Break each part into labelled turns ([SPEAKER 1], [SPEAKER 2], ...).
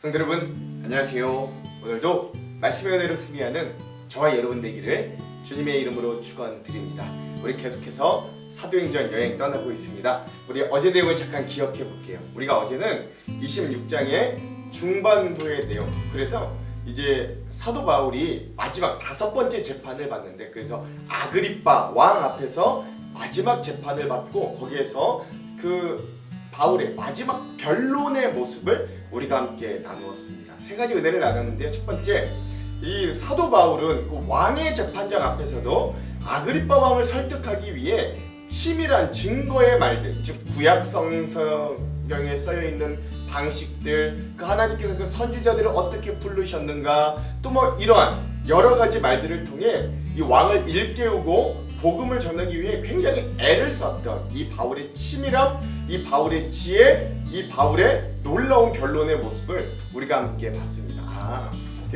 [SPEAKER 1] 성도 여러분 안녕하세요. 오늘도 말씀의 은혜로 승리하는 저와 여러분 되기를 주님의 이름으로 축원드립니다. 우리 계속해서 사도행전 여행 떠나고 있습니다. 우리 어제 내용을 잠깐 기억해 볼게요. 우리가 어제는 26장의 중반부의 내용, 그래서 이제 사도 바울이 마지막 5번째 재판을 받는데, 그래서 아그리빠 왕 앞에서 마지막 재판을 받고 거기에서 그 바울의 마지막 변론의 모습을 우리가 함께 나누었습니다. 3가지 은혜를 나눴는데요. 첫 번째, 이 사도 바울은 그 왕의 재판장 앞에서도 아그리빠 왕을 설득하기 위해 치밀한 증거의 말들, 즉 구약 성경에 쓰여 있는 방식들, 그 하나님께서 그 선지자들을 어떻게 부르셨는가, 또 뭐 이러한 여러 가지 말들을 통해 이 왕을 일깨우고 복음을 전하기 위해 굉장히 애를 썼던 이 바울의 치밀함, 이 바울의 지혜, 이 바울의 놀라운 변론의 모습을 우리가 함께 봤습니다.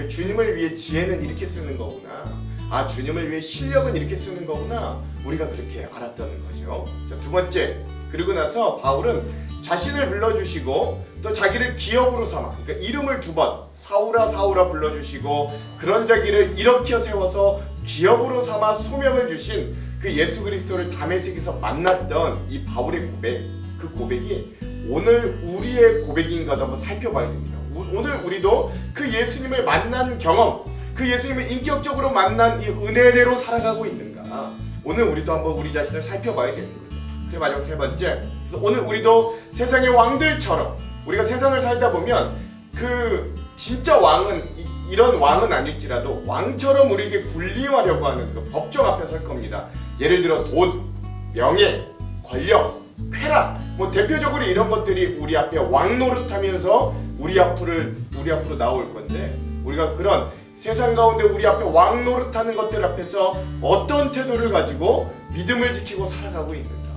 [SPEAKER 1] 주님을 위해 지혜는 이렇게 쓰는 거구나. 주님을 위해 실력은 이렇게 쓰는 거구나. 우리가 그렇게 알았던 거죠. 자, 두 번째, 그리고 나서 바울은 자신을 불러주시고 또 자기를 기업으로 삼아, 그러니까 이름을 2번 사울아 사울아 불러주시고 그런 자기를 일으켜 세워서 기업으로 삼아 소명을 주신 그 예수 그리스도를 다메섹에서 만났던 이 바울의 고백, 그 고백이 오늘 우리의 고백인가도 한번 살펴봐야 됩니다. 오늘 우리도 그 예수님을 만난 경험, 그 예수님을 인격적으로 만난 이 은혜대로 살아가고 있는가, 오늘 우리도 한번 우리 자신을 살펴봐야 되는 거죠. 그리고 마지막 3번째, 그래서 오늘 우리도 세상의 왕들처럼 우리가 세상을 살다 보면 그 진짜 왕은 이런 왕은 아닐지라도 왕처럼 우리에게 군림하려고 하는 그 법정 앞에 설 겁니다. 예를 들어 돈, 명예, 권력, 쾌락, 뭐 대표적으로 이런 것들이 우리 앞에 왕 노릇하면서 우리 앞으로 나올 건데, 우리가 그런 세상 가운데 우리 앞에 왕 노릇하는 것들 앞에서 어떤 태도를 가지고 믿음을 지키고 살아가고 있는가.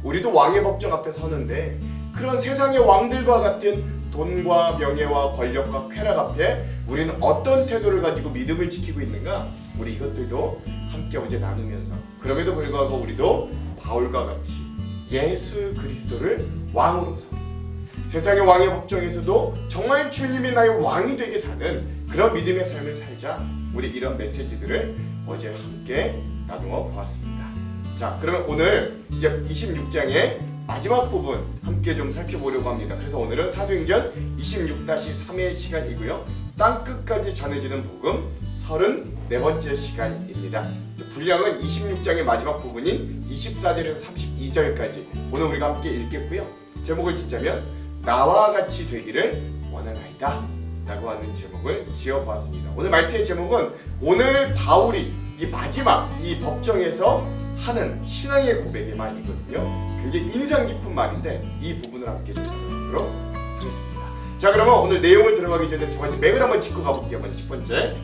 [SPEAKER 1] 우리도 왕의 법정 앞에 서는데 그런 세상의 왕들과 같은 돈과 명예와 권력과 쾌락 앞에 우리는 어떤 태도를 가지고 믿음을 지키고 있는가, 우리 이것들도 함께 어제 나누면서, 그럼에도 불구하고 우리도 바울과 같이 예수 그리스도를 왕으로 삼는, 세상의 왕의 법정에서도 정말 주님이 나의 왕이 되게 사는 그런 믿음의 삶을 살자, 우리 이런 메시지들을 어제 함께 나누어 보았습니다. 자, 그러면 오늘 이제 26장의 마지막 부분 함께 좀 살펴보려고 합니다. 그래서 오늘은 사도행전 26-3의 시간이고요. 땅끝까지 전해지는 복음 34번째 시간입니다. 분량은 26장의 마지막 부분인 24절에서 32절까지 오늘 우리가 함께 읽겠고요. 제목을 짓자면 나와 같이 되기를 원하나이다 라고 하는 제목을 지어보았습니다. 오늘 말씀의 제목은 오늘 바울이 이 마지막 이 법정에서 하는 신앙의 고백의 말이거든요. 굉장히 인상 깊은 말인데 이 부분을 함께 좀 나누도록 하겠습니다. 자, 그러면 오늘 내용을 들어가기 전에 2가지 맥을 한번 짚고 가볼게요. 먼저 첫 번째,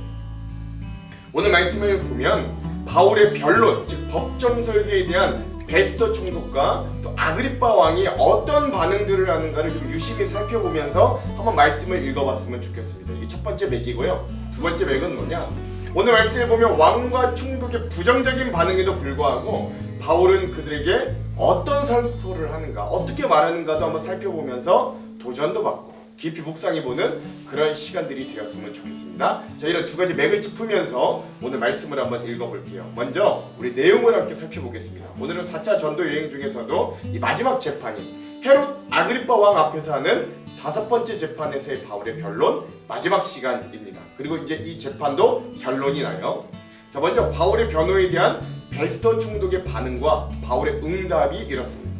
[SPEAKER 1] 오늘 말씀을 보면 바울의 변론, 즉 법정 설교에 대한 베스터 총독과 또 아그리빠 왕이 어떤 반응들을 하는가를 좀 유심히 살펴보면서 한번 말씀을 읽어봤으면 좋겠습니다. 이게 첫 번째 맥이고요. 2번째 맥은 뭐냐? 오늘 말씀을 보면 왕과 총독의 부정적인 반응에도 불구하고 바울은 그들에게 어떤 선포를 하는가, 어떻게 말하는가도 한번 살펴보면서 도전도 받고 깊이 묵상해보는 그런 시간들이 되었으면 좋겠습니다. 자, 이런 2가지 맥을 짚으면서 오늘 말씀을 한번 읽어볼게요. 먼저 우리 내용을 함께 살펴보겠습니다. 오늘은 4차 전도 여행 중에서도 이 마지막 재판인 헤롯 아그리빠 왕 앞에서 하는 5번째 재판에서의 바울의 변론 마지막 시간입니다. 그리고 이제 이 재판도 결론이 나요. 자, 먼저 바울의 변호에 대한 베스터 총독의 반응과 바울의 응답이 이렇습니다.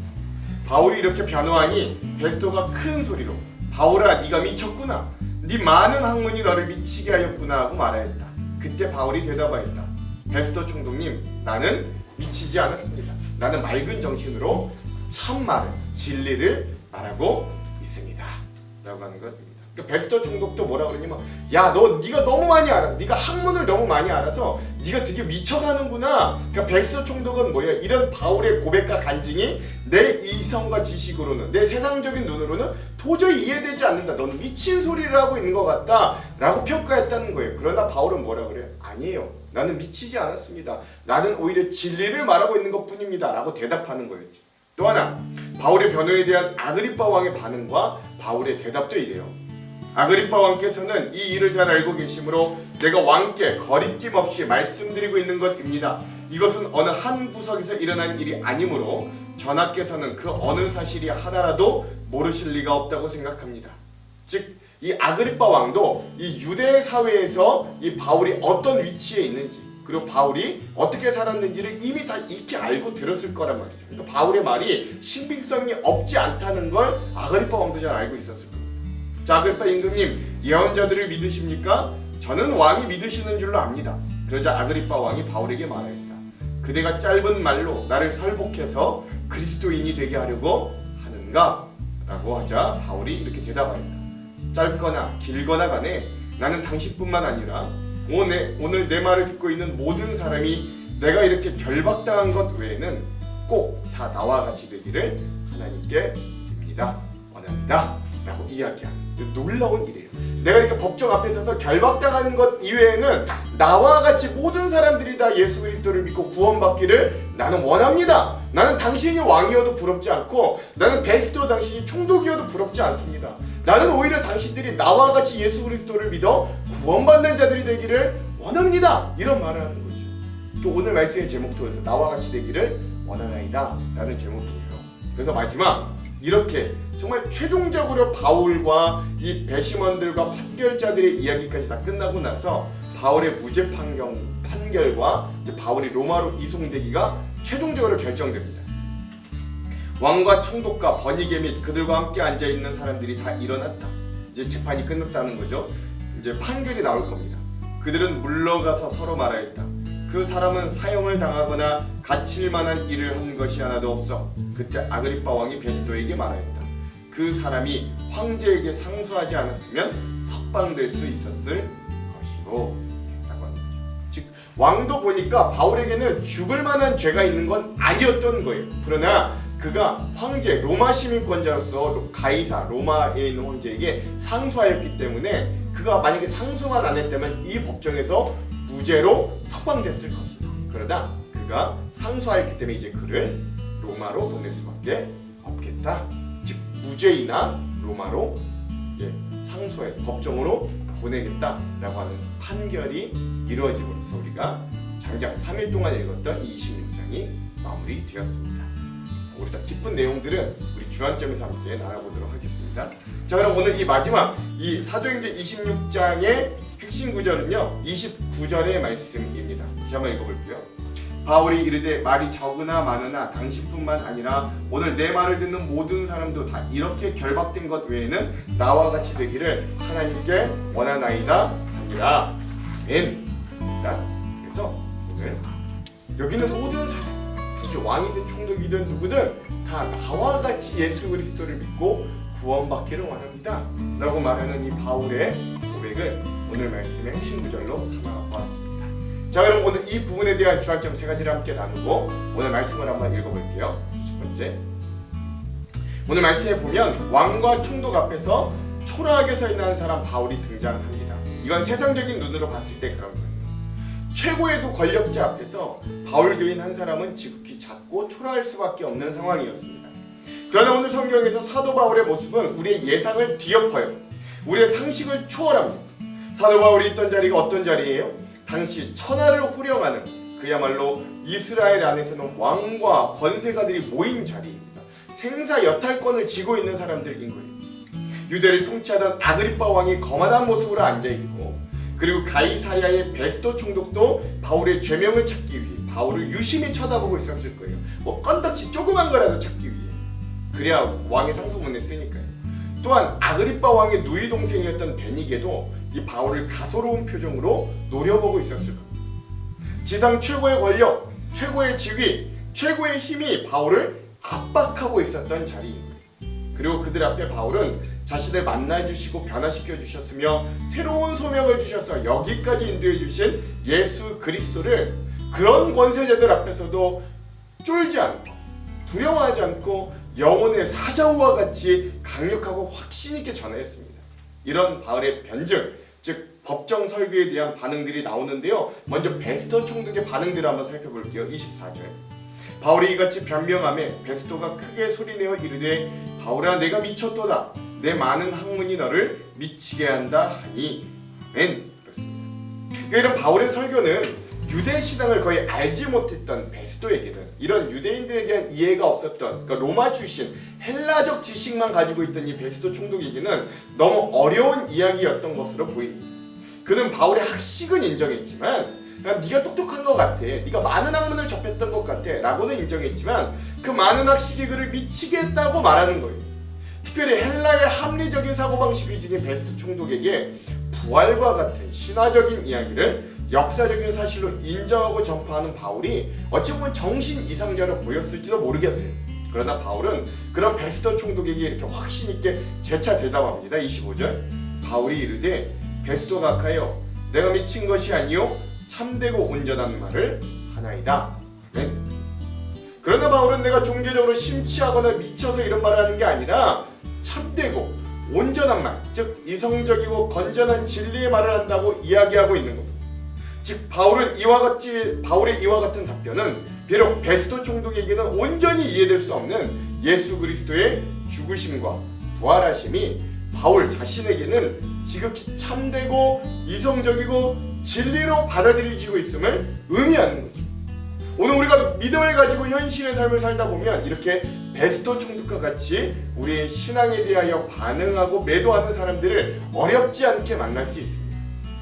[SPEAKER 1] 바울이 이렇게 변호하니 베스터가 큰 소리로 바울아, 네가 미쳤구나. 네 많은 학문이 너를 미치게 하였구나 하고 말하였다. 그때 바울이 대답하였다. 베스터 총독님, 나는 미치지 않았습니다. 나는 맑은 정신으로 참말을, 진리를 말하고 있습니다 라고 하는 것입니다. 그러니까 베스터 총독도 뭐라 그러냐면, 야, 네가 너무 많이 알아서, 네가 학문을 너무 많이 알아서 네가 드디어 미쳐가는구나. 그러니까 베스터 총독은 뭐야? 이런 바울의 고백과 간증이 내 이성과 지식으로는, 내 세상적인 눈으로는 도저히 이해되지 않는다. 너는 미친 소리를 하고 있는 것 같다 라고 평가했다는 거예요. 그러나 바울은 뭐라 그래요? 아니에요. 나는 미치지 않았습니다. 나는 오히려 진리를 말하고 있는 것 뿐입니다 라고 대답하는 거였죠. 또 하나, 바울의 변호에 대한 아그리빠 왕의 반응과 바울의 대답도 이래요. 아그리파 왕께서는 이 일을 잘 알고 계시므로 내가 왕께 거리낌 없이 말씀드리고 있는 것입니다. 이것은 어느 한 구석에서 일어난 일이 아니므로 전하께서는 그 어느 사실이 하나라도 모르실 리가 없다고 생각합니다. 즉, 이 아그리파 왕도 이 유대 사회에서 이 바울이 어떤 위치에 있는지, 그리고 바울이 어떻게 살았는지를 이미 다 익히 알고 들었을 거란 말이죠. 그러니까 바울의 말이 신빙성이 없지 않다는 걸 아그리파 왕도 잘 알고 있었을 겁니다. 자, 아그리파 임금님, 예언자들을 믿으십니까? 저는 왕이 믿으시는 줄로 압니다. 그러자 아그리파 왕이 바울에게 말하였다. 그대가 짧은 말로 나를 설복해서 그리스도인이 되게 하려고 하는가? 라고 하자 바울이 이렇게 대답하였다. 짧거나 길거나 간에 나는 당신뿐만 아니라 오늘 내 말을 듣고 있는 모든 사람이 내가 이렇게 결박당한 것 외에는 꼭 다 나와 같이 되기를 하나님께 빕니다. 원합니다. 라고 이야기합니다. 놀라운 일이에요. 내가 이렇게 법정 앞에 서서 결박당하는 것 이외에는 나와 같이 모든 사람들이 다 예수 그리스도를 믿고 구원받기를 나는 원합니다. 나는 당신이 왕이어도 부럽지 않고 나는 베스도 당신이 총독이어도 부럽지 않습니다. 나는 오히려 당신들이 나와 같이 예수 그리스도를 믿어 구원받는 자들이 되기를 원합니다. 이런 말을 하는 거죠. 오늘 말씀의 제목도 그래서 나와 같이 되기를 원하나이다 라는 제목이에요. 그래서 마지막 이렇게 정말 최종적으로 바울과 이 배심원들과 판결자들의 이야기까지 다 끝나고 나서 바울의 무죄 판결과 이제 바울이 로마로 이송되기가 최종적으로 결정됩니다. 왕과 총독과 번이게 및 그들과 함께 앉아 있는 사람들이 다 일어났다. 이제 재판이 끝났다는 거죠. 이제 판결이 나올 겁니다. 그들은 물러가서 서로 말하였다. 그 사람은 사형을 당하거나 갇힐 만한 일을 한 것이 하나도 없어. 그때 아그리파 왕이 베스도에게 말하였다. 그 사람이 황제에게 상수하지 않았으면 석방될 수 있었을 것이고 라고 하는 거죠. 즉 왕도 보니까 바울에게는 죽을 만한 죄가 있는 건 아니었던 거예요. 그러나 그가 황제 로마 시민권자로서 가이사 로마에 있는 황제에게 상수하였기 때문에 그가 만약에 상수만 안 했다면 이 법정에서 무죄로 석방됐을 것이다. 그러나 그가 상수하였기 때문에 이제 그를 로마로 보낼 수밖에 없겠다. 즉 무죄이나 로마로 상수해 법정으로 보내겠다라고 하는 판결이 이루어짐으로써 우리가 장장 3일 동안 읽었던 이 26장이 마무리되었습니다. 우리 다 깊은 내용들은 우리 주안점에서 함께 나눠보도록 하겠습니다. 자, 그럼 오늘 이 마지막 이 사도행전 26장의 핵심 구절은요 29절의 말씀입니다. 다시 한번 읽어볼게요. 바울이 이르되 말이 적으나 많으나 당신뿐만 아니라 오늘 내 말을 듣는 모든 사람도 다 이렇게 결박된 것 외에는 나와 같이 되기를 하나님께 원하나이다 하니라. 아멘. 그래서 오늘 여기는 모든 사람, 왕이든 총독이든 누구든 다 나와 같이 예수 그리스도를 믿고 구원받기를 원합니다 라고 말하는 이 바울의 고백을 오늘 말씀의 핵심 구절로 삼아보았습니다. 자, 그럼 오늘 이 부분에 대한 주안점 3가지를 함께 나누고 오늘 말씀을 한번 읽어볼게요. 첫 번째, 오늘 말씀에 보면 왕과 총독 앞에서 초라하게 서 있는 한 사람 바울이 등장합니다. 이건 세상적인 눈으로 봤을 때 그런 거예요. 최고의 두 권력자 앞에서 바울 교인 한 사람은 지극히 작고 초라할 수밖에 없는 상황이었습니다. 그러나 오늘 성경에서 사도 바울의 모습은 우리의 예상을 뒤엎어요. 우리의 상식을 초월합니다. 사도 바울이 있던 자리가 어떤 자리예요? 당시 천하를 호령하는 그야말로 이스라엘 안에서는 왕과 권세가들이 모인 자리입니다. 생사여탈권을 쥐고 있는 사람들인 거예요. 유대를 통치하던 아그리파 왕이 거만한 모습으로 앉아있고, 그리고 가이사랴의 베스도 총독도 바울의 죄명을 찾기 위해 바울을 유심히 쳐다보고 있었을 거예요. 뭐 건덕지 조그만 거라도 찾기 위해. 그래야 왕의 상소문에 쓰니까요. 또한 아그리파 왕의 누이 동생이었던 베니게도 이 바울을 가소로운 표정으로 노려보고 있었을 겁니다. 지상 최고의 권력, 최고의 지위, 최고의 힘이 바울을 압박하고 있었던 자리인 거예요. 그리고 그들 앞에 바울은 자신을 만나주시고 변화시켜 주셨으며 새로운 소명을 주셔서 여기까지 인도해 주신 예수 그리스도를 그런 권세자들 앞에서도 쫄지 않고 두려워하지 않고 영혼의 사자우와 같이 강력하고 확신 있게 전하였습니다. 이런 바울의 변증, 즉 법정 설교에 대한 반응들이 나오는데요. 먼저 베스도 총독의 반응들을 한번 살펴볼게요. 24절. 바울이 이같이 변명하며 베스도가 크게 소리내어 이르되 바울아, 내가 미쳤도다. 내 많은 학문이 너를 미치게 한다 하니. 아멘. 그렇습니다. 그러니까 이런 바울의 설교는 유대 신앙을 거의 알지 못했던 베스도에게는, 이런 유대인들에 대한 이해가 없었던, 그러니까 로마 출신 헬라적 지식만 가지고 있던 이 베스도 총독에게는 너무 어려운 이야기였던 것으로 보입니다. 그는 바울의 학식은 인정했지만, 네가 똑똑한 것 같아, 네가 많은 학문을 접했던 것 같아 라고는 인정했지만, 그 많은 학식이 그를 미치게 했다고 말하는 거예요. 특별히 헬라의 합리적인 사고방식을 지닌 베스도 총독에게 부활과 같은 신화적인 이야기를 역사적인 사실로 인정하고 전파하는 바울이 어찌 보면 정신 이상자로 보였을지도 모르겠어요. 그러나 바울은 그런 베스도 총독에게 이렇게 확신 있게 재차 대답합니다. 25절, 바울이 이르되 베스도 각하여 내가 미친 것이 아니요 참되고 온전한 말을 하나이다. 아멘. 그러나 바울은 내가 종교적으로 심취하거나 미쳐서 이런 말을 하는 게 아니라 참되고 온전한 말, 즉 이성적이고 건전한 진리의 말을 한다고 이야기하고 있는 겁니다. 즉 바울의 이와 같은 답변은 비록 베스도 총독에게는 온전히 이해될 수 없는 예수 그리스도의 죽으심과 부활하심이 바울 자신에게는 지극히 참되고 이성적이고 진리로 받아들여지고 있음을 의미하는 거죠. 오늘 우리가 믿음을 가지고 현실의 삶을 살다 보면 이렇게 베스도 총독과 같이 우리의 신앙에 대하여 반응하고 매도하는 사람들을 어렵지 않게 만날 수 있습니다.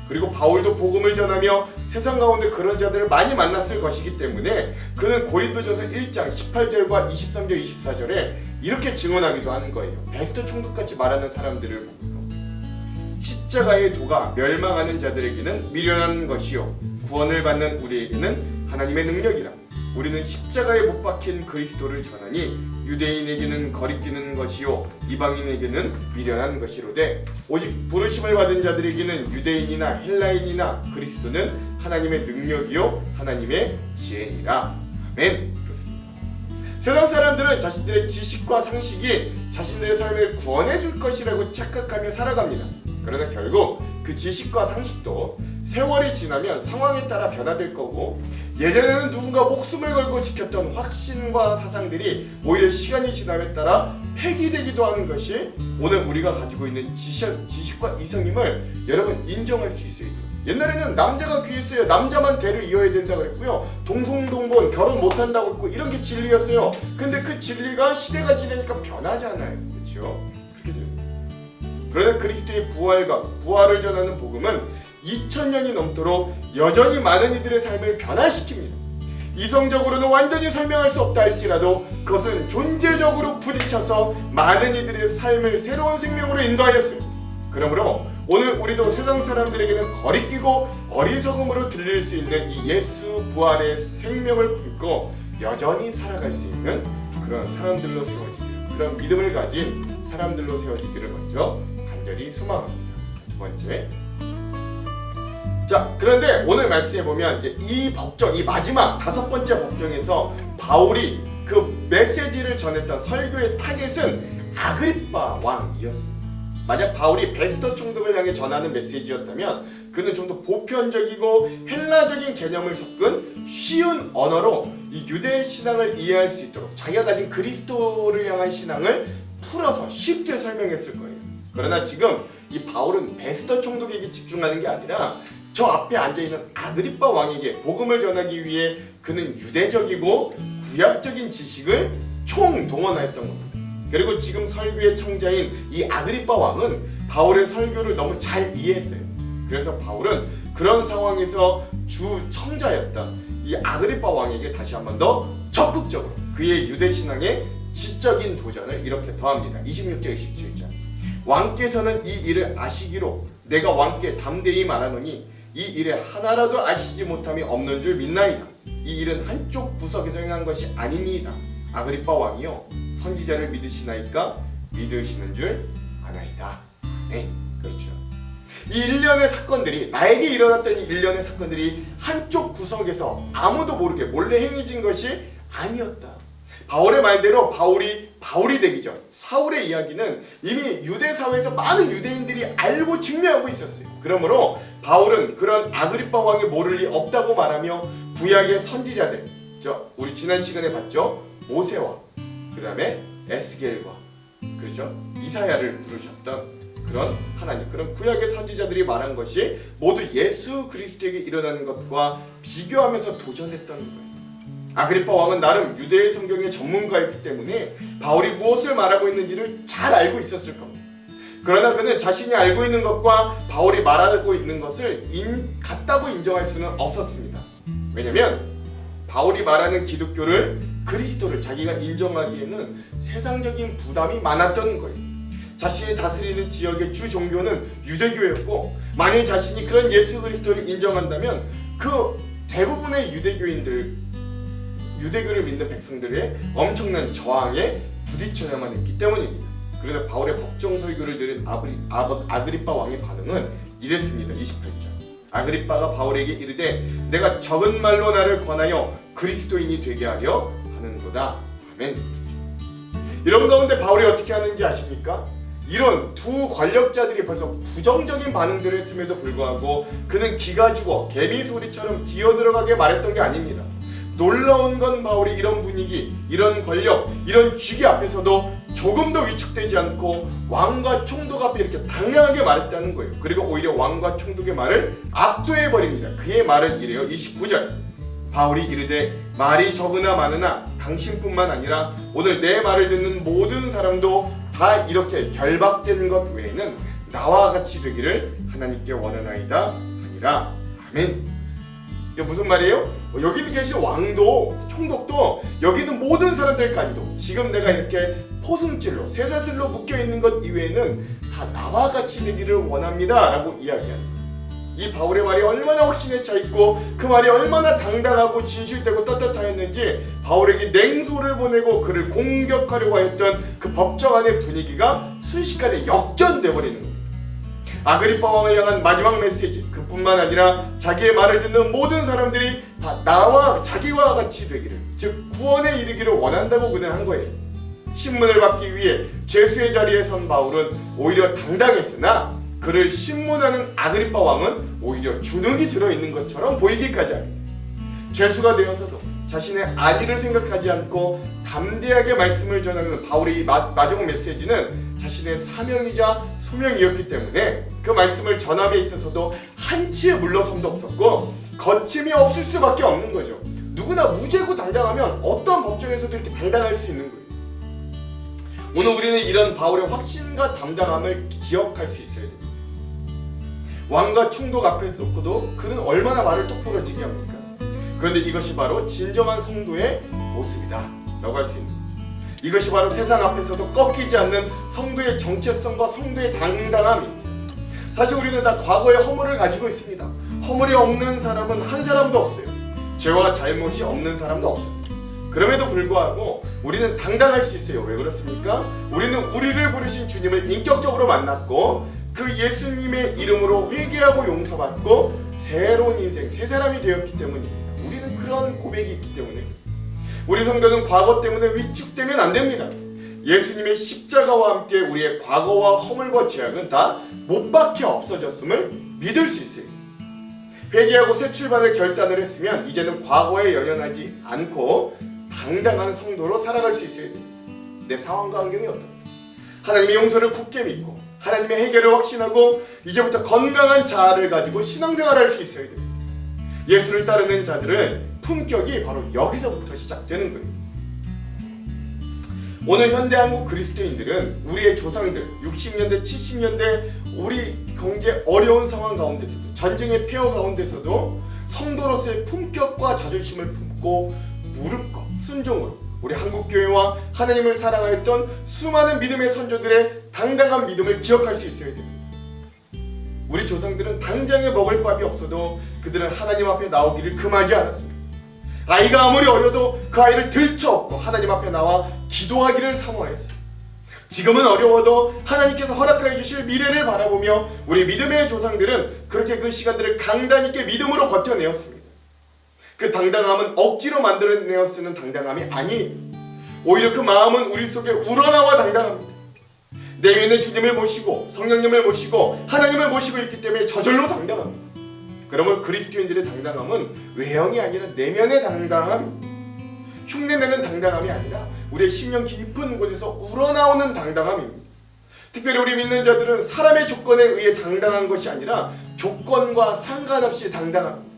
[SPEAKER 1] 그리고 바울도 복음을 전하며 세상 가운데 그런 자들을 많이 만났을 것이기 때문에 그는 고린도전서 1장 18절과 23절 24절에 이렇게 증언하기도 하는 거예요. 베스도 총독같이 말하는 사람들을 보고 십자가의 도가 멸망하는 자들에게는 미련한 것이요 구원을 받는 우리에게는 하나님의 능력이라. 우리는 십자가에 못 박힌 그리스도를 전하니 유대인에게는 거리끼는 것이요 이방인에게는 미련한 것이로되 오직 부르심을 받은 자들에게는 유대인이나 헬라인이나 그리스도는 하나님의 능력이요 하나님의 지혜니라. 아멘. 그렇습니다. 세상 사람들은 자신들의 지식과 상식이 자신들의 삶을 구원해 줄 것이라고 착각하며 살아갑니다. 그러나 결국 그 지식과 상식도 세월이 지나면 상황에 따라 변화될 거고, 예전에는 누군가 목숨을 걸고 지켰던 확신과 사상들이 오히려 시간이 지남에 따라 폐기되기도 하는 것이 오늘 우리가 가지고 있는 지식과 이성임을 여러분 인정할 수 있어요. 옛날에는 남자가 귀했어요. 남자만 대를 이어야 된다 그랬고요. 동성동본 결혼 못한다고 했고 이런 게 진리였어요. 근데 그 진리가 시대가 지나니까 변하잖아요. 그렇죠? 그렇게 됩니다. 그러나 그리스도의 부활을 전하는 복음은 2000년이 넘도록 여전히 많은 이들의 삶을 변화시킵니다. 이성적으로는 완전히 설명할 수 없다 할지라도 그것은 존재적으로 부딪혀서 많은 이들의 삶을 새로운 생명으로 인도하였습니다. 그러므로 오늘 우리도 세상 사람들에게는 거리끼고 어리석음으로 들릴 수 있는 이 예수 부활의 생명을 품고 여전히 살아갈 수 있는 그런 사람들로 세워지기를, 그런 믿음을 가진 사람들로 세워지기를 먼저 간절히 소망합니다. 두 번째, 자, 그런데 오늘 말씀해 보면 이제 이 법정, 이 마지막 5번째 법정에서 바울이 그 메시지를 전했던 설교의 타겟은 아그리빠 왕이었습니다. 만약 바울이 베스도 총독을 향해 전하는 메시지였다면 그는 좀 더 보편적이고 헬라적인 개념을 섞은 쉬운 언어로 이 유대 신앙을 이해할 수 있도록 자기가 가진 그리스도를 향한 신앙을 풀어서 쉽게 설명했을 거예요. 그러나 지금 이 바울은 베스도 총독에게 집중하는 게 아니라 저 앞에 앉아있는 아그리빠 왕에게 복음을 전하기 위해 그는 유대적이고 구약적인 지식을 총동원하였던 겁니다. 그리고 지금 설교의 청자인 이 아그리빠 왕은 바울의 설교를 너무 잘 이해했어요. 그래서 바울은 그런 상황에서 주 청자였던 이 아그리빠 왕에게 다시 한 번 더 적극적으로 그의 유대 신앙의 지적인 도전을 이렇게 더합니다. 26절 27절, 왕께서는 이 일을 아시기로 내가 왕께 담대히 말하노니 이 일에 하나라도 아시지 못함이 없는 줄 믿나이다. 이 일은 한쪽 구석에서 행한 것이 아니니이다. 아그리빠 왕이요 선지자를 믿으시나이까? 믿으시는 줄 아나이다. 네, 그렇죠. 이 일련의 사건들이, 나에게 일어났던 이 일련의 사건들이 한쪽 구석에서 아무도 모르게 몰래 행해진 것이 아니었다. 바울의 말대로 바울이 되기 전 사울의 이야기는 이미 유대 사회에서 많은 유대인들이 알고 증명하고 있었어요. 그러므로 바울은 그런 아그리빠 왕이 모를 리 없다고 말하며 구약의 선지자들, 우리 지난 시간에 봤죠? 모세와 그 다음에 에스겔과 그렇죠? 이사야를 부르셨던 그런 하나님, 그런 구약의 선지자들이 말한 것이 모두 예수 그리스도에게 일어나는 것과 비교하면서 도전했던 거예요. 아그리파 왕은 나름 유대의 성경의 전문가였기 때문에 바울이 무엇을 말하고 있는지를 잘 알고 있었을 겁니다. 그러나 그는 자신이 알고 있는 것과 바울이 말하고 있는 것을 같다고 인정할 수는 없었습니다. 왜냐하면 바울이 말하는 기독교를, 그리스도를 자기가 인정하기에는 세상적인 부담이 많았던 거예요. 자신이 다스리는 지역의 주 종교는 유대교였고, 만일 자신이 그런 예수 그리스도를 인정한다면 그 대부분의 유대교를 믿는 백성들의 엄청난 저항에 부딪혀야만 했기 때문입니다. 그래서 바울의 법정 설교를 들은 아그리파 왕의 반응은 이랬습니다. 28절. 아그리파가 바울에게 이르되 내가 적은 말로 나를 권하여 그리스도인이 되게 하려 하는도다. 아멘. 이런 가운데 바울이 어떻게 하는지 아십니까? 이런 두 권력자들이 벌써 부정적인 반응들을 했음에도 불구하고 그는 기가 죽어 개미 소리처럼 기어들어가게 말했던 게 아닙니다. 놀라운 건 바울이 이런 분위기, 이런 권력, 이런 쥐기 앞에서도 조금도 위축되지 않고 왕과 총독 앞에 이렇게 당당하게 말했다는 거예요. 그리고 오히려 왕과 총독의 말을 압도해버립니다. 그의 말은 이래요. 29절. 바울이 이르되 말이 적으나 많으나 당신뿐만 아니라 오늘 내 말을 듣는 모든 사람도 다 이렇게 결박된 것 외에는 나와 같이 되기를 하나님께 원하나이다 하니라. 아멘. 이게 무슨 말이에요? 여기 계신 왕도 총독도 여기 있는 모든 사람들까지도 지금 내가 이렇게 포승줄로 쇠사슬로 묶여있는 것 이외에는 다 나와 같이 되기를 원합니다 라고 이야기합니다. 이 바울의 말이 얼마나 확신에 차있고 그 말이 얼마나 당당하고 진실되고 떳떳하였는지 바울에게 냉소를 보내고 그를 공격하려고 했던 그 법정 안의 분위기가 순식간에 역전돼 버리는 겁니다. 아그리파 왕을 향한 마지막 메시지, 그뿐만 아니라 자기의 말을 듣는 모든 사람들이 다 나와 자기와 같이 되기를, 즉 구원에 이르기를 원한다고 그는 한 거예요. 신문을 받기 위해 죄수의 자리에 선 바울은 오히려 당당했으나 그를 신문하는 아그리파 왕은 오히려 주눅이 들어있는 것처럼 보이기까지 합니다. 죄수가 되어서도 자신의 안위를 생각하지 않고 담대하게 말씀을 전하는 바울의 이 마지막 메시지는 자신의 사명이자 소명이었기 때문에 그 말씀을 전함에 있어서도 한치의 물러섬도 없었고 거침이 없을 수밖에 없는 거죠. 누구나 무죄고 당당하면 어떤 법정에서도 이렇게 당당할 수 있는 거예요. 오늘 우리는 이런 바울의 확신과 담당함을 기억할 수 있어야 됩니다. 왕과 총독 앞에 놓고도 그는 얼마나 말을 똑부러지게 합니까? 그런데 이것이 바로 진정한 성도의 모습이다 라고 할 수 있는 거죠. 이것이 바로 세상 앞에서도 꺾이지 않는 성도의 정체성과 성도의 당당함입니다. 사실 우리는 다 과거의 허물을 가지고 있습니다. 허물이 없는 사람은 한 사람도 없어요. 죄와 잘못이 없는 사람도 없습니다. 그럼에도 불구하고 우리는 당당할 수 있어요. 왜 그렇습니까? 우리는 우리를 부르신 주님을 인격적으로 만났고 그 예수님의 이름으로 회개하고 용서받고 새로운 인생, 새 사람이 되었기 때문입니다. 우리는 그런 고백이 있기 때문에 우리 성도는 과거 때문에 위축되면 안 됩니다. 예수님의 십자가와 함께 우리의 과거와 허물과 죄악은 다 못 박혀 없어졌음을 믿을 수 있어요. 회개하고 새 출발을 결단을 했으면 이제는 과거에 연연하지 않고 당당한 성도로 살아갈 수 있어야 됩니다. 내 상황과 환경이 어떻다. 하나님의 용서를 굳게 믿고 하나님의 해결을 확신하고 이제부터 건강한 자아를 가지고 신앙생활을 할 수 있어야 됩니다. 예수를 따르는 자들은 품격이 바로 여기서부터 시작되는 거예요. 오늘 현대 한국 그리스도인들은 우리의 조상들 60년대 70년대 우리 경제 어려운 상황 가운데서도 전쟁의 폐허 가운데서도 성도로서의 품격과 자존심을 품고 무릎과 순종으로 우리 한국교회와 하나님을 사랑하였던 수많은 믿음의 선조들의 당당한 믿음을 기억할 수 있어야 됩니다. 우리 조상들은 당장에 먹을 밥이 없어도 그들은 하나님 앞에 나오기를 금하지 않았습니다. 아이가 아무리 어려도 그 아이를 들쳐업고 하나님 앞에 나와 기도하기를 사모했어요. 지금은 어려워도 하나님께서 허락하여 주실 미래를 바라보며 우리 믿음의 조상들은 그렇게 그 시간들을 강단 있게 믿음으로 버텨내었습니다. 그 당당함은 억지로 만들어내어 쓰는 당당함이 아니에요. 오히려 그 마음은 우리 속에 우러나와 당당합니다. 내면의 주님을 모시고 성령님을 모시고 하나님을 모시고 있기 때문에 저절로 당당합니다. 그러면 그리스도인들의 당당함은 외형이 아니라 내면의 당당함입니다. 흉내내는 당당함이 아니라 우리의 심령 깊은 곳에서 우러나오는 당당함입니다. 특별히 우리 믿는 자들은 사람의 조건에 의해 당당한 것이 아니라 조건과 상관없이 당당합니다.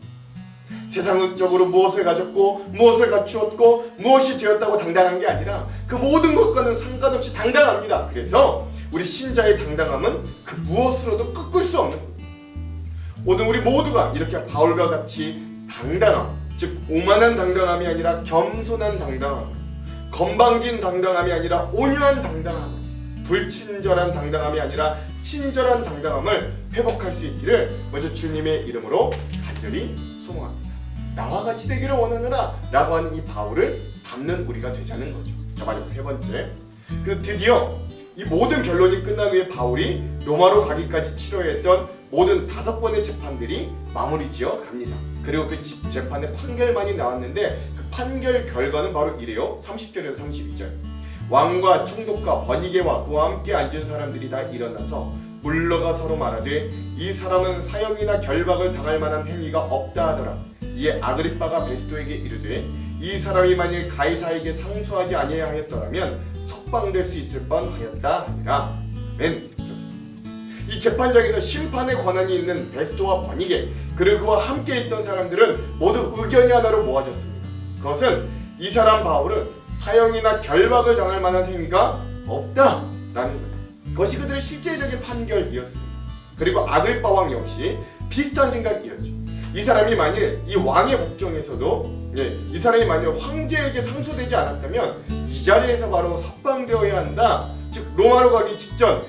[SPEAKER 1] 세상적으로 무엇을 가졌고 무엇을 갖추었고 무엇이 되었다고 당당한 게 아니라 그 모든 것과는 상관없이 당당합니다. 그래서 우리 신자의 당당함은 그 무엇으로도 꺾을 수 없는 겁니다. 오늘 우리 모두가 이렇게 바울과 같이 당당함, 즉 오만한 당당함이 아니라 겸손한 당당함, 건방진 당당함이 아니라 온유한 당당함, 불친절한 당당함이 아니라 친절한 당당함을 회복할 수 있기를 먼저 주님의 이름으로 간절히 소망합니다. 나와 같이 되기를 원하느라 라고 하는 이 바울을 닮는 우리가 되자는 거죠. 자, 마지막 세 번째, 드디어 이 모든 결론이 끝난 후에 바울이 로마로 가기까지 치러야 했던 모든 5번의 재판들이 마무리 지어 갑니다. 그리고 그 재판의 판결만이 나왔는데 그 판결 결과는 바로 이래요. 30절에서 32절. 왕과 총독과 번이게와 그와 함께 앉은 사람들이 다 일어나서 물러가 서로 말하되 이 사람은 사형이나 결박을 당할 만한 행위가 없다 하더라. 이에 아그리빠가 베스토에게 이르되 이 사람이 만일 가이사에게 상소하지 아니하였더라면 석방될 수 있을 뻔하였다 하니라. 아멘. 이 재판장에서 심판의 권한이 있는 베스토와 번이게 그리고 그와 함께 있던 사람들은 모두 의견이 하나로 모아졌습니다. 그것은 이 사람 바울은 사형이나 결박을 당할 만한 행위가 없다라는 것. 그것이 그들의 실제적인 판결이었습니다. 그리고 아그리빠 왕 역시 비슷한 생각이었죠. 이 사람이 만일 이 왕의 법정에서도 이 사람이 만일 황제에게 상소되지 않았다면 이 자리에서 바로 석방되어야 한다. 즉 로마로 가기 직전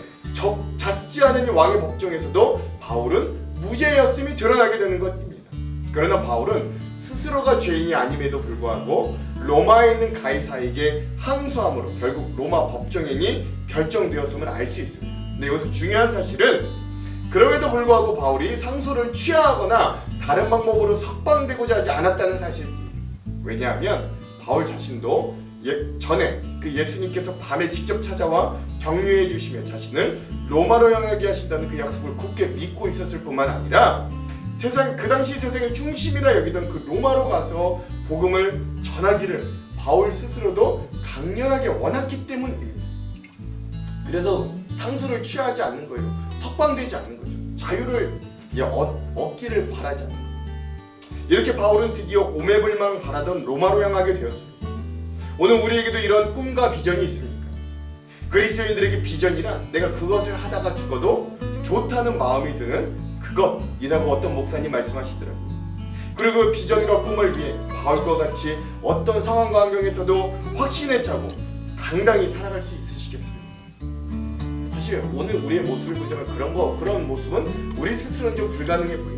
[SPEAKER 1] 작지 않은 이 왕의 법정에서도 바울은 무죄였음이 드러나게 되는 것입니다. 그러나 바울은 스스로가 죄인이 아님에도 불구하고 로마에 있는 가이사에게 항소함으로 결국 로마 법정행이 결정되었음을 알 수 있습니다. 근데 여기서 중요한 사실은 그럼에도 불구하고 바울이 상소를 취하하거나 다른 방법으로 석방되고자 하지 않았다는 사실입니다. 왜냐하면 바울 자신도 전에 그 예수님께서 밤에 직접 찾아와 격려해 주시며 자신을 로마로 향하게 하신다는 그 약속을 굳게 믿고 있었을 뿐만 아니라 그 당시 세상의 중심이라 여기던 그 로마로 가서 복음을 전하기를 바울 스스로도 강렬하게 원했기 때문입니다. 그래서 상소를 취하지 않는 거예요. 석방되지 않는 거죠. 자유를 얻기를 바라지 않는 거예요. 이렇게 바울은 드디어 오매불망 바라던 로마로 향하게 되었습니다. 오늘 우리에게도 이런 꿈과 비전이 있습니까? 그리스도인들에게 비전이란 내가 그것을 하다가 죽어도 좋다는 마음이 드는 그것이라고 어떤 목사님 말씀하시더라고요. 그리고 그 비전과 꿈을 위해 바울과 같이 어떤 상황과 환경에서도 확신에 차고 당당히 살아갈 수 있으시겠습니까? 사실 오늘 우리의 모습을 보자면 그런 모습은 우리 스스로는 좀 불가능해 보입니다.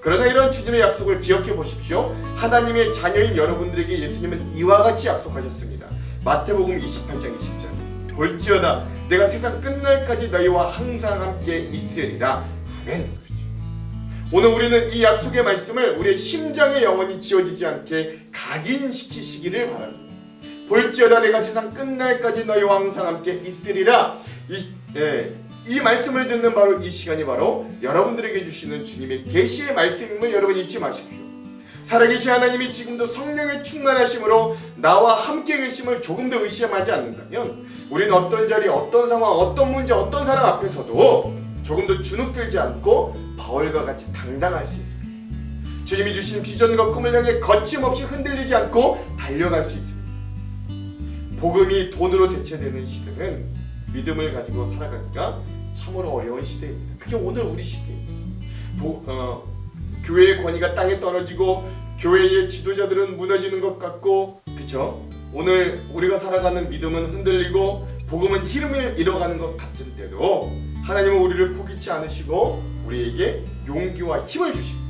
[SPEAKER 1] 그러나 이런 주님의 약속을 기억해 보십시오. 하나님의 자녀인 여러분들에게 예수님은 이와 같이 약속하셨습니다. 마태복음 28장 20절. 볼지어다 내가 세상 끝날까지 너희와 항상 함께 있으리라. 아멘. 오늘 우리는 이 약속의 말씀을 우리의 심장에 영원히 지워지지 않게 각인시키시기를 바랍니다. 볼지어다 내가 세상 끝날까지 너희와 항상 함께 있으리라. 이 말씀을 듣는 바로 이 시간이 바로 여러분들에게 주시는 주님의 계시의 말씀임을 여러분 잊지 마십시오. 살아계신 하나님이 지금도 성령의 충만하심으로 나와 함께 계심을 조금 더 의심하지 않는다면 우리는 어떤 자리, 어떤 상황, 어떤 문제, 어떤 사람 앞에서도 조금 더 주눅들지 않고 바울과 같이 당당할 수 있습니다. 주님이 주신 비전과 꿈을 향해 거침없이 흔들리지 않고 달려갈 수 있습니다. 복음이 돈으로 대체되는 시대는 믿음을 가지고 살아가기가 참으로 어려운 시대입니다. 그게 오늘 우리 시대입니다. 교회의 권위가 땅에 떨어지고 교회의 지도자들은 무너지는 것 같고, 그렇죠? 오늘 우리가 살아가는 믿음은 흔들리고 복음은 흐름을 잃어가는 것 같은데도 하나님은 우리를 포기치 않으시고 우리에게 용기와 힘을 주십니다.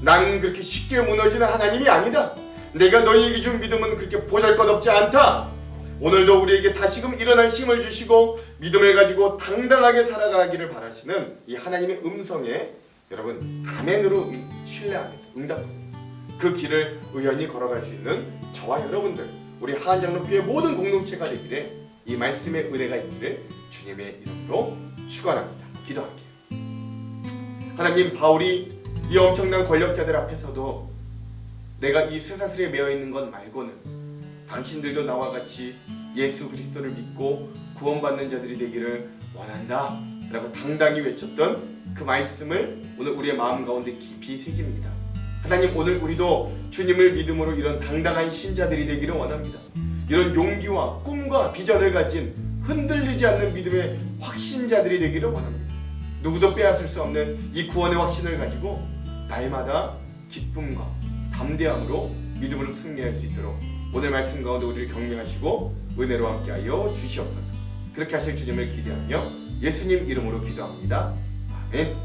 [SPEAKER 1] 나는 그렇게 쉽게 무너지는 하나님이 아니다. 내가 너희에게 준 믿음은 그렇게 보잘것없지 않다. 오늘도 우리에게 다시금 일어날 힘을 주시고 믿음을 가지고 당당하게 살아가기를 바라시는 이 하나님의 음성에 여러분 아멘으로 신뢰하면서 응답하면서 그 길을 의연히 걸어갈 수 있는 저와 여러분들, 우리 하한장로교회 모든 공동체가 되기를, 이 말씀의 은혜가 있기를 주님의 이름으로 축원합니다. 기도할게요. 하나님, 바울이 이 엄청난 권력자들 앞에서도 내가 이 쇠사슬에 매어 있는 것 말고는 당신들도 나와 같이 예수 그리스도를 믿고 구원받는 자들이 되기를 원한다 라고 당당히 외쳤던 그 말씀을 오늘 우리의 마음 가운데 깊이 새깁니다. 하나님, 오늘 우리도 주님을 믿음으로 이런 당당한 신자들이 되기를 원합니다. 이런 용기와 꿈과 비전을 가진 흔들리지 않는 믿음의 확신자들이 되기를 원합니다. 누구도 빼앗을 수 없는 이 구원의 확신을 가지고 날마다 기쁨과 담대함으로 믿음으로 승리할 수 있도록 오늘 말씀 가운데 우리를 격려하시고 은혜로 함께하여 주시옵소서. 그렇게 하실 주님을 기대하며 예수님 이름으로 기도합니다. 아멘.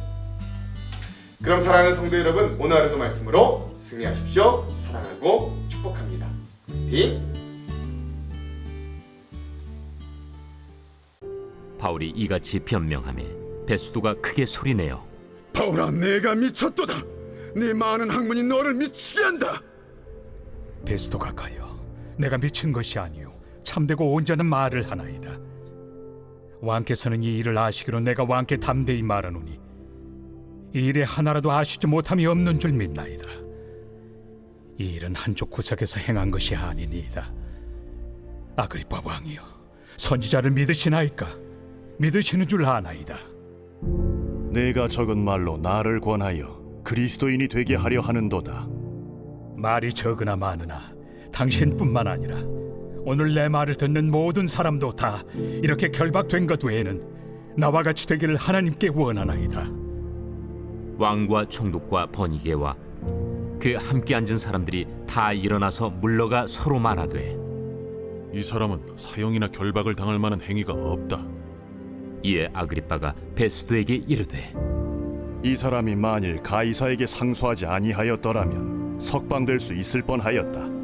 [SPEAKER 1] 그럼 사랑하는 성도 여러분, 오늘 하루도 말씀으로 승리하십시오. 사랑하고 축복합니다. 빈
[SPEAKER 2] 바울이 이같이 변명하며 베스도가 크게 소리내어
[SPEAKER 3] 바울아, 내가 미쳤도다. 네 많은 학문이 너를 미치게 한다.
[SPEAKER 4] 베스도가 가여, 내가 미친 것이 아니요 참되고 온전한 말을 하나이다. 왕께서는 이 일을 아시기로 내가 왕께 담대히 말하노니 이 일에 하나라도 아시지 못함이 없는 줄 믿나이다. 이 일은 한쪽 구석에서 행한 것이 아니니이다. 아그리빠 왕이여, 선지자를 믿으시나이까? 믿으시는 줄 아나이다.
[SPEAKER 5] 내가 적은 말로 나를 권하여 그리스도인이 되게 하려 하는도다.
[SPEAKER 4] 말이 적으나 많으나 당신뿐만 아니라 오늘 내 말을 듣는 모든 사람도 다 이렇게 결박된 것 외에는 나와 같이 되기를 하나님께 원하나이다.
[SPEAKER 2] 왕과 총독과 버니게와 그 함께 앉은 사람들이 다 일어나서 물러가 서로 말하되
[SPEAKER 6] 이 사람은 사형이나 결박을 당할 만한 행위가 없다.
[SPEAKER 2] 이에 아그리빠가 베스도에게 이르되
[SPEAKER 5] 이 사람이 만일 가이사에게 상소하지 아니하였더라면 석방될 수 있을 뻔하였다.